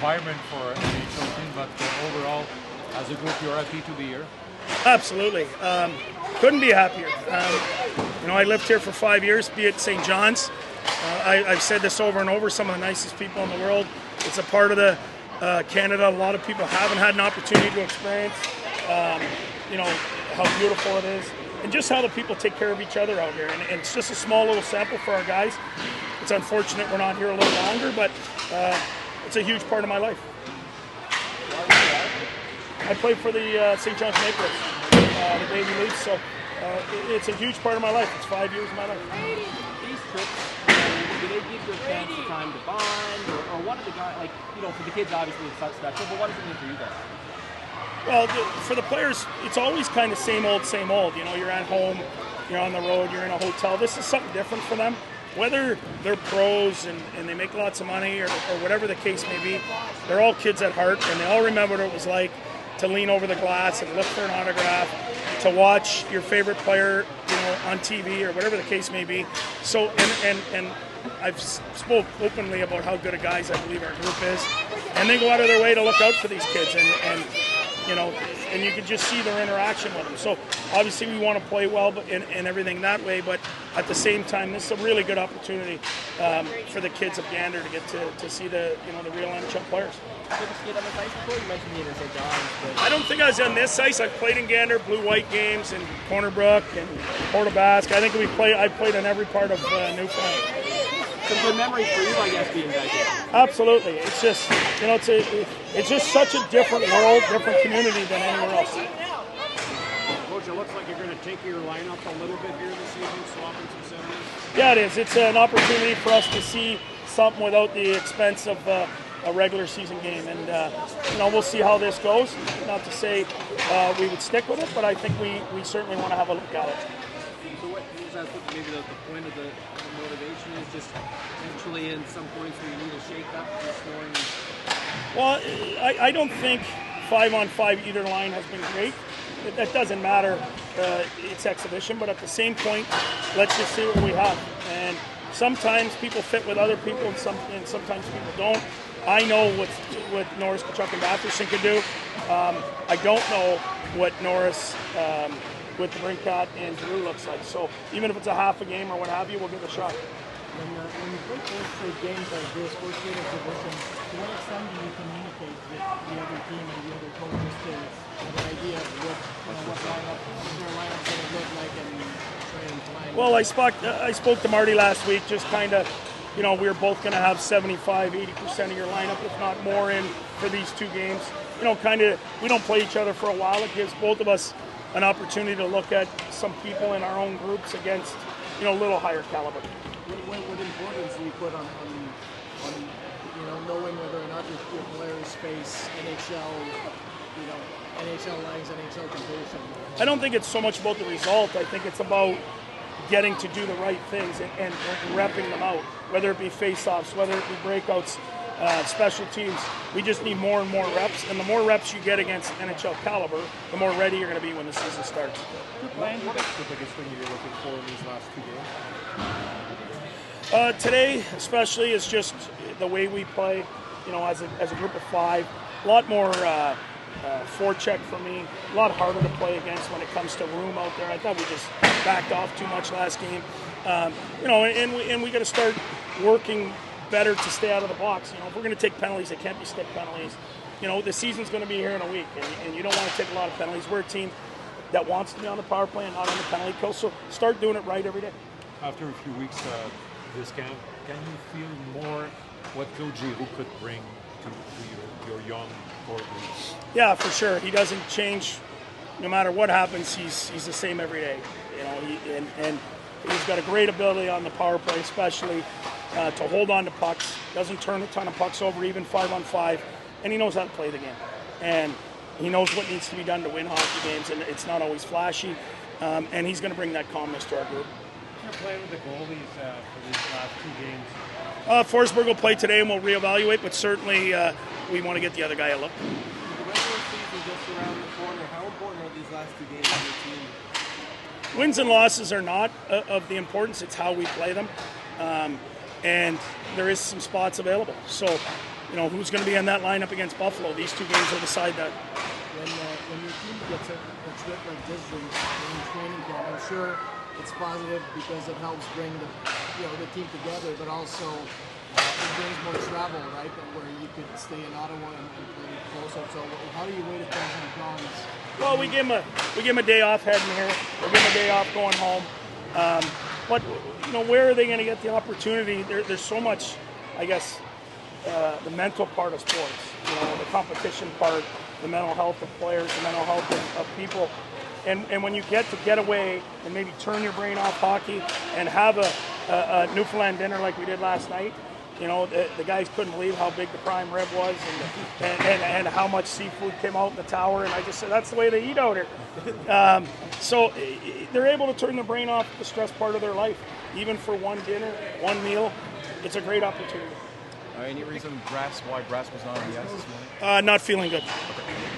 environment for an NHL team, but overall, as a group, you're happy to be here? Absolutely. Couldn't be happier. I lived here for 5 years, be it St. John's. I've said this over and over, some of the nicest people in the world. It's a part of the Canada a lot of people haven't had an opportunity to experience. How beautiful it is. And just how the people take care of each other out here. And it's just a small little sample for our guys. It's unfortunate we're not here a little longer, but it's a huge part of my life. I played for the St. John's Maple Leafs, the Baby Leafs, so it's a huge part of my life. It's 5 years of my life. These trips, do they give your fans the time to bond, or what are the guys, for the kids obviously it's special, but what does it mean for you guys? Well, for the players, it's always kind of same old, same old. You're at home, you're on the road, you're in a hotel. This is something different for them. Whether they're pros and they make lots of money or whatever the case may be, they're all kids at heart, and they all remember what it was like to lean over the glass and look for an autograph, to watch your favorite player, on TV or whatever the case may be. So, and I've spoke openly about how good a guys I believe our group is, and they go out of their way to look out for these kids, and you can just see their interaction with them. So obviously we want to play well, and everything that way, but at the same time, this is a really good opportunity for the kids of Gander to get to see the real NHL players. Did you skate on this ice before? You mentioned being in St. John's. I don't think I was on this ice. I've played in Gander, blue-white games, and Corner Brook, and Port aux Basques. I think I played in every part of Newfoundland. Some good memories for you, I guess, being back here. Absolutely. It's just, it's just such a different world, different community than anywhere else. Coach, it looks like you're going to take your lineup a little bit here this season, swapping some centers. Yeah, it is. It's an opportunity for us to see something without the expense of a regular season game, and we'll see how this goes. Not to say we would stick with it, but I think we certainly want to have a look at it. So what is that? Maybe the point of the motivation is just eventually in some points where you need a shake-up, just knowing. Well, I don't think 5-on-5 either line has been great. That doesn't matter. It's exhibition, but at the same point, let's just see what we have. And sometimes people fit with other people, and sometimes people don't. I know what Norris, Kachuk, and Batherson can do. I don't know what Norris with Brinkat and Drew looks like. So even if it's a half a game or what have you, we'll give it a shot. When you play close games like this, first game exhibition, to what extent do you communicate with the other team and the other coaches to have an idea of what their lineup's going to look like and try and plan? Well, I spoke to Marty last week, just kind of, we were both going to have 75-80% of your lineup, if not more, in for these two games. We don't play each other for a while. It gives both of us an opportunity to look at some people in our own groups against, a little higher caliber. What importance do you put on knowing whether or not your players face NHL lines, NHL competition? I don't think it's so much about the result. I think it's about getting to do the right things and repping them out, whether it be face-offs, whether it be breakouts, special teams. We just need more and more reps, and the more reps you get against NHL caliber, the more ready you're going to be when the season starts. What is the biggest thing you're looking for in these last two games? Today, especially, is just the way we play, as a group of five. A lot more forecheck for me, a lot harder to play against when it comes to room out there. I thought we just backed off too much last game. And we got to start working better to stay out of the box. If we're going to take penalties, it can't be stick penalties. The season's going to be here in a week, and you don't want to take a lot of penalties. We're a team that wants to be on the power play and not on the penalty kill, so start doing it right every day. After a few weeks this camp, can you feel more what Claude Giroux could bring to your young core group? Yeah, for sure. He doesn't change. No matter what happens, he's the same every day. And he's got a great ability on the power play, especially to hold on to pucks. Doesn't turn a ton of pucks over, even 5-on-5, and he knows how to play the game. And he knows what needs to be done to win hockey games, and it's not always flashy. And he's going to bring that calmness to our group. What's your plan with the goalies for these last two games? Forsberg will play today, and we'll reevaluate. But certainly, we want to get the other guy a look. With the regular season just around the corner, how important are these last two games for your team? Wins and losses are not of the importance. It's how we play them. And there is some spots available. So who's going to be in that lineup against Buffalo. These two games will decide that. When your team gets a trip like this in training camp, I'm sure it's positive because it helps bring the team together, but also it brings more travel, right? Where you could stay in Ottawa and play closer. So how do you weigh the pros and cons? Well, we give him a day off heading here. We give him a day off going home. But where are they going to get the opportunity? There's so much, I guess, the mental part of sports. The competition part, the mental health of players, the mental health of people. And when you get away and maybe turn your brain off hockey and have a Newfoundland dinner like we did last night, the guys couldn't believe how big the prime rib was and how much seafood came out in the tower. And I just said, that's the way they eat out here. So they're able to turn their brain off the stress part of their life, even for one dinner, one meal. It's a great opportunity. Any reason why Brass was not on the ice this morning? Not feeling good.